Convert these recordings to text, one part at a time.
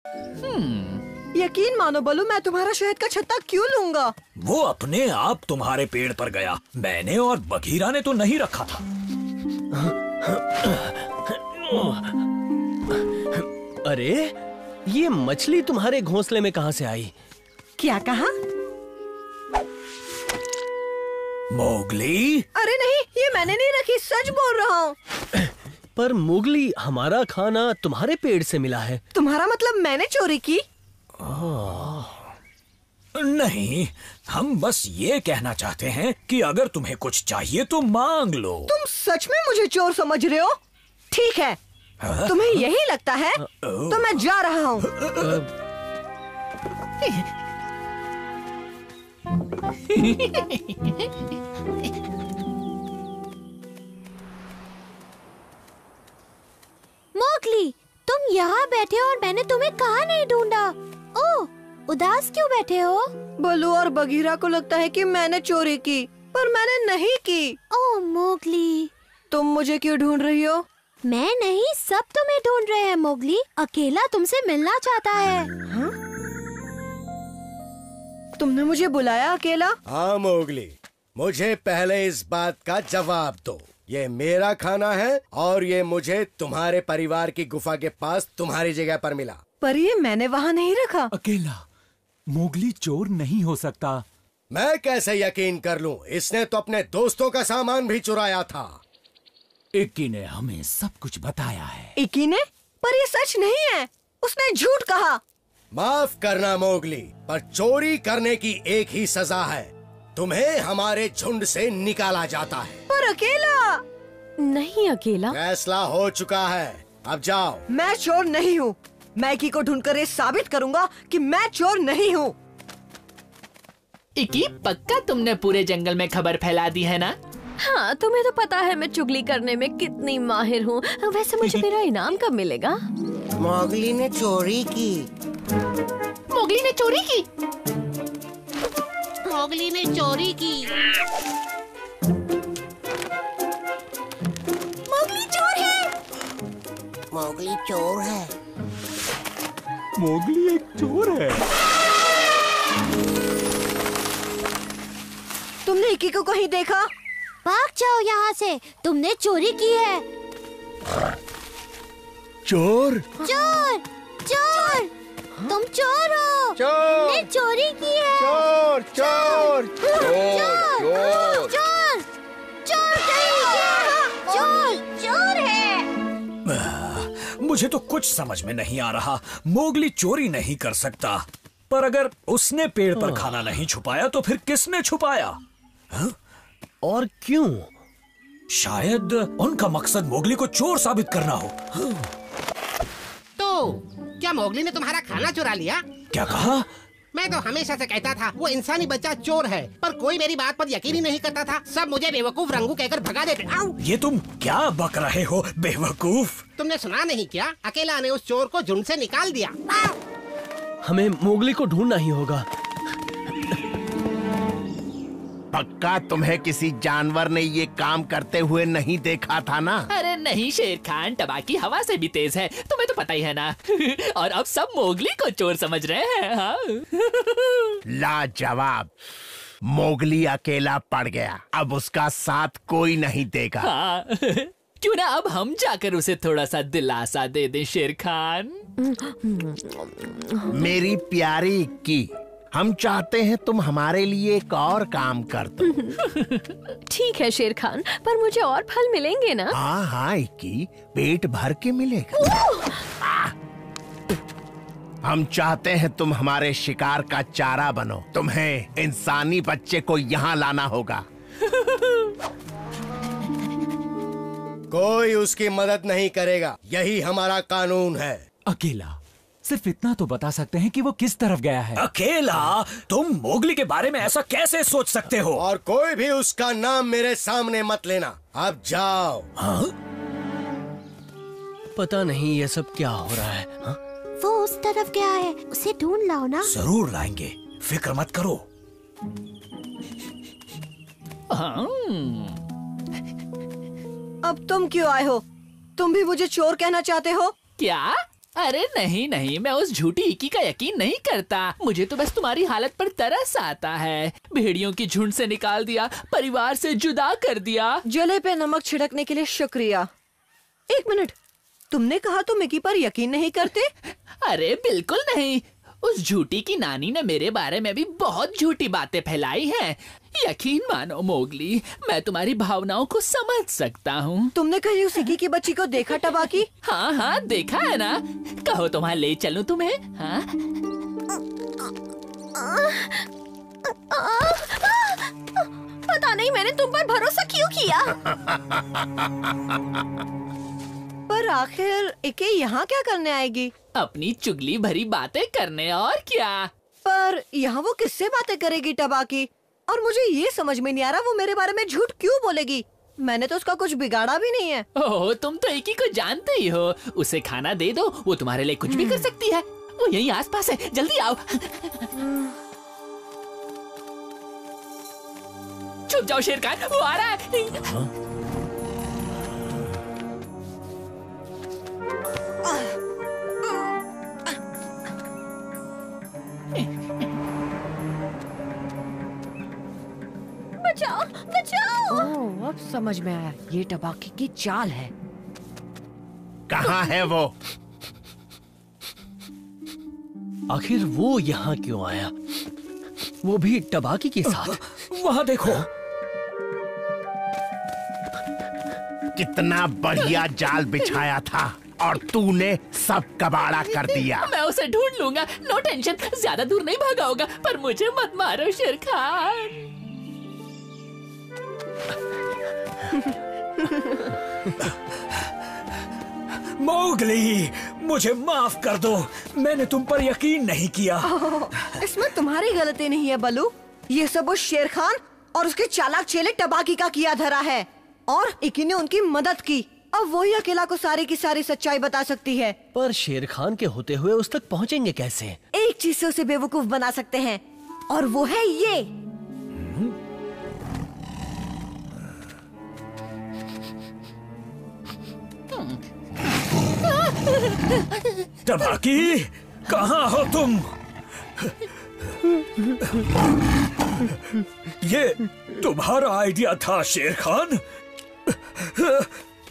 यकीन मानो बलू, मैं तुम्हारा शहद का छत्ता क्यों लूंगा? वो अपने आप तुम्हारे पेड़ पर गया। मैंने और बघीरा ने तो नहीं रखा था। अरे, ये मछली तुम्हारे घोंसले में कहाँ से आई? क्या कहा? मोगली? अरे नहीं, ये मैंने नहीं रखी, सच बोल रहा हूँ। पर मोगली, हमारा खाना तुम्हारे पेड़ से मिला है। तुम्हारा मतलब मैंने चोरी की? नहीं, हम बस ये कहना चाहते हैं कि अगर तुम्हें कुछ चाहिए तो मांग लो। तुम सच में मुझे चोर समझ रहे हो? ठीक है, तुम्हें यही लगता है तो मैं जा रहा हूँ। मोगली, तुम यहाँ बैठे हो और मैंने तुम्हें कहाँ नहीं ढूंढा। ओह, उदास क्यों बैठे हो? बलू और बघीरा को लगता है कि मैंने चोरी की, पर मैंने नहीं की। ओह मोगली, तुम मुझे क्यों ढूंढ रही हो? मैं नहीं, सब तुम्हें ढूंढ रहे हैं मोगली। अकेला तुमसे मिलना चाहता है। हाँ? तुमने मुझे बुलाया अकेला? हाँ मोगली, मुझे पहले इस बात का जवाब दो। ये मेरा खाना है और ये मुझे तुम्हारे परिवार की गुफा के पास तुम्हारी जगह पर मिला। पर ये मैंने वहाँ नहीं रखा। अकेला मोगली चोर नहीं हो सकता। मैं कैसे यकीन कर लूं? इसने तो अपने दोस्तों का सामान भी चुराया था। इक्की ने हमें सब कुछ बताया है। इक्की ने? पर ये सच नहीं है, उसने झूठ कहा। माफ करना मोगली, पर चोरी करने की एक ही सजा है, तुम्हें हमारे झुंड से निकाला जाता है। पर अकेला? नहीं अकेला। फैसला हो चुका है, अब जाओ। मैं चोर नहीं हूँ। मैं इक्की को ढूंढकर ये साबित करूंगा कि मैं चोर नहीं हूँ। इक्की, पक्का तुमने पूरे जंगल में खबर फैला दी है ना? हाँ, तुम्हें तो पता है मैं चुगली करने में कितनी माहिर हूँ। वैसे मुझे मेरा इनाम कब मिलेगा? मोगली ने चोरी की। मोगली ने चोरी की? मोगली ने चोरी की। मोगली चोर है। मोगली चोर है। मोगली एक चोर है। तुमने इक्की को कहीं देखा? भाग जाओ यहाँ से, तुमने चोरी की है। चोर? चोर, चोर, तुम चोर हो। तुमने चोरी की है। चोर, चोर, चोर, चोर, चोर, चोर चोर है। मुझे तो कुछ समझ में नहीं आ रहा। मोगली चोरी नहीं कर सकता, पर अगर उसने पेड़ पर खाना नहीं छुपाया तो फिर किसने छुपाया? हा? और क्यों? शायद उनका मकसद मोगली को चोर साबित करना हो। तो क्या मोगली ने तुम्हारा खाना चुरा लिया? क्या कहा? मैं तो हमेशा से कहता था वो इंसानी बच्चा चोर है, पर कोई मेरी बात पर यकीन ही नहीं करता था। सब मुझे बेवकूफ रंगू कहकर भगा देते। आओ! ये तुम क्या बक रहे हो बेवकूफ? तुमने सुना नहीं क्या? अकेला ने उस चोर को झुंड से निकाल दिया। आओ! हमें मोगली को ढूंढना ही होगा। पक्का तुम्हें किसी जानवर ने ये काम करते हुए नहीं देखा था ना? अरे नहीं शेर खान, टबाकी हवा से भी तेज है, तुम्हें तो पता ही है ना। और अब सब मोगली को चोर समझ रहे हैं। हाँ? लाजवाब। मोगली अकेला पड़ गया, अब उसका साथ कोई नहीं देगा। हाँ। क्यों ना अब हम जाकर उसे थोड़ा सा दिलासा दे दें शेर खान। मेरी प्यारी इक्की, हम चाहते हैं तुम हमारे लिए एक और काम कर दो। ठीक है शेर खान, पर मुझे और फल मिलेंगे ना? हाँ हाँ इक्की, पेट भर के मिलेगा। हम चाहते हैं तुम हमारे शिकार का चारा बनो। तुम्हें इंसानी बच्चे को यहाँ लाना होगा। कोई उसकी मदद नहीं करेगा, यही हमारा कानून है। अकेला, सिर्फ इतना तो बता सकते हैं कि वो किस तरफ गया है। अकेला? तुम मोगली के बारे में ऐसा कैसे सोच सकते हो? और कोई भी उसका नाम मेरे सामने मत लेना, अब जाओ। हाँ? पता नहीं ये सब क्या हो रहा है। हाँ? वो उस तरफ गया है, उसे ढूंढ लाओ ना। जरूर लाएंगे, फिक्र मत करो। अब तुम क्यों आए हो? तुम भी मुझे चोर कहना चाहते हो? क्या? अरे नहीं नहीं, मैं उस झूठी इकी का यकीन नहीं करता। मुझे तो बस तुम्हारी हालत पर तरस आता है। भेड़ियों की झुंड से निकाल दिया, परिवार से जुदा कर दिया। जले पे नमक छिड़कने के लिए शुक्रिया। एक मिनट, तुमने कहा तुम इकी पर यकीन नहीं करते? अरे बिल्कुल नहीं। उस झूठी की नानी ने मेरे बारे में भी बहुत झूठी बातें फैलाई हैं। यकीन मानो मोगली, मैं तुम्हारी भावनाओं को समझ सकता हूँ। तुमने कहीं उस इकी की बच्ची को देखा टबाकी? हाँ हाँ देखा है ना। कहो तो वहाँ ले चलूं तुम्हें? हाँ? पता नहीं मैंने तुम पर भरोसा क्यों किया। पर आखिर इके यहाँ क्या करने आएगी? अपनी चुगली भरी बातें करने, और क्या। पर यहाँ वो किससे बातें करेगी टबाकी? और मुझे ये समझ में नहीं आ रहा वो मेरे बारे में झूठ क्यों बोलेगी? मैंने तो उसका कुछ बिगाड़ा भी नहीं है। ओह, तुम तो इकी को जानते ही हो। उसे खाना दे दो, वो तुम्हारे लिए कुछ भी कर सकती है। वो यहीं आसपास है, जल्दी आओ। छुप जाओ शेरखान, वो आ रहा है। बचाओ बचाओ। ओह, अब समझ में आया, ये टबाकी की चाल है। कहाँ है वो? आखिर वो यहाँ क्यों आया? वो भी टबाकी के साथ। वहाँ देखो। कितना बढ़िया जाल बिछाया था और तूने सब कबाड़ा कर दिया। मैं उसे ढूंढ लूंगा, नो टेंशन। ज्यादा दूर नहीं भागा होगा, पर मुझे मत मारो शेरखान। मोगली, मुझे माफ कर दो। मैंने तुम पर यकीन नहीं किया। इसमें तुम्हारी गलती नहीं है बलू। ये सब उस शेरखान और उसके चालाक चेले टबाकी का किया धरा है, और इकी ने उनकी मदद की। अब वही अकेला को सारी की सारी सच्चाई बता सकती है। पर शेर खान के होते हुए उस तक पहुँचेंगे कैसे? एक चीज से उसे बेवकूफ बना सकते हैं, और वो है ये। टबाकी, कहाँ हो तुम? ये तुम्हारा आइडिया था शेरखान?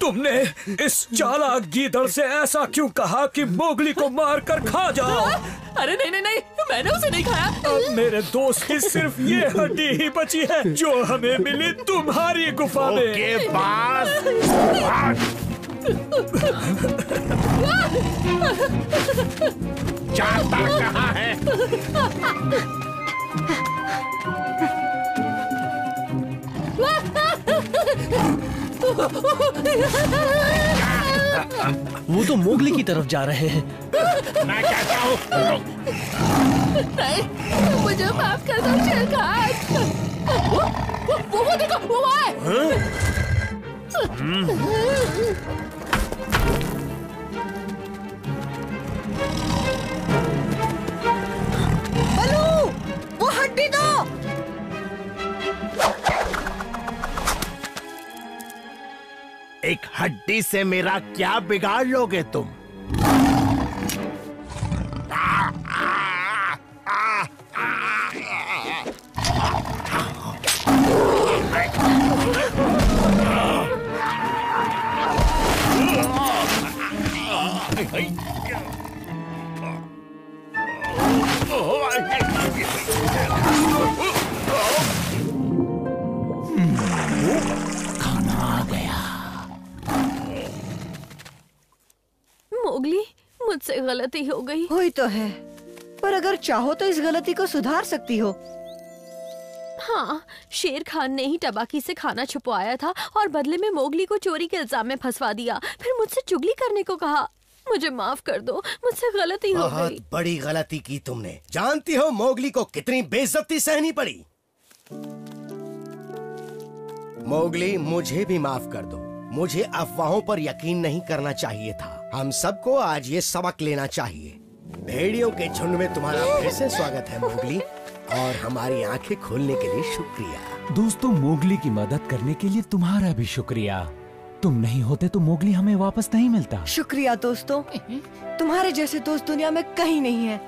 तुमने इस चालाक गीदड़ से ऐसा क्यों कहा कि मोगली को मार कर खा जाओ? अरे नहीं नहीं नहीं, मैंने उसे नहीं खाया। अब मेरे दोस्त की सिर्फ ये हड्डी ही बची है जो हमें मिली तुम्हारी गुफा में। के पास जाता कहाँ है? वो तो मोगली की तरफ जा रहे हैं। मैं कहता हूँ नहीं, मुझे माफ कर दो शेरखान। वो देखो, वो है। बलू, वो हड्डी दो। एक हड्डी से मेरा क्या बिगाड़ लोगे तुम? खाना आ गया। मोगली, मुझसे गलती हो गई। हुई तो है, पर अगर चाहो तो इस गलती को सुधार सकती हो। हाँ, शेर खान ने ही टबाकी से खाना छुपवाया था और बदले में मोगली को चोरी के इल्जाम में फंसवा दिया। फिर मुझसे चुगली करने को कहा। मुझे माफ कर दो, मुझसे गलती हो बहुत गई। बड़ी गलती की तुमने। जानती हो मोगली को कितनी बेइज्जती सहनी पड़ी? मोगली, मुझे भी माफ कर दो। मुझे अफवाहों पर यकीन नहीं करना चाहिए था। हम सबको आज ये सबक लेना चाहिए। भेड़ियों के झुंड में तुम्हारा फिर से स्वागत है मोगली, और हमारी आंखें खोलने के लिए शुक्रिया। दोस्तों, मोगली की मदद करने के लिए तुम्हारा भी शुक्रिया। तुम नहीं होते तो मोगली हमें वापस नहीं मिलता। शुक्रिया दोस्तों, तुम्हारे जैसे दोस्त दुनिया में कहीं नहीं है।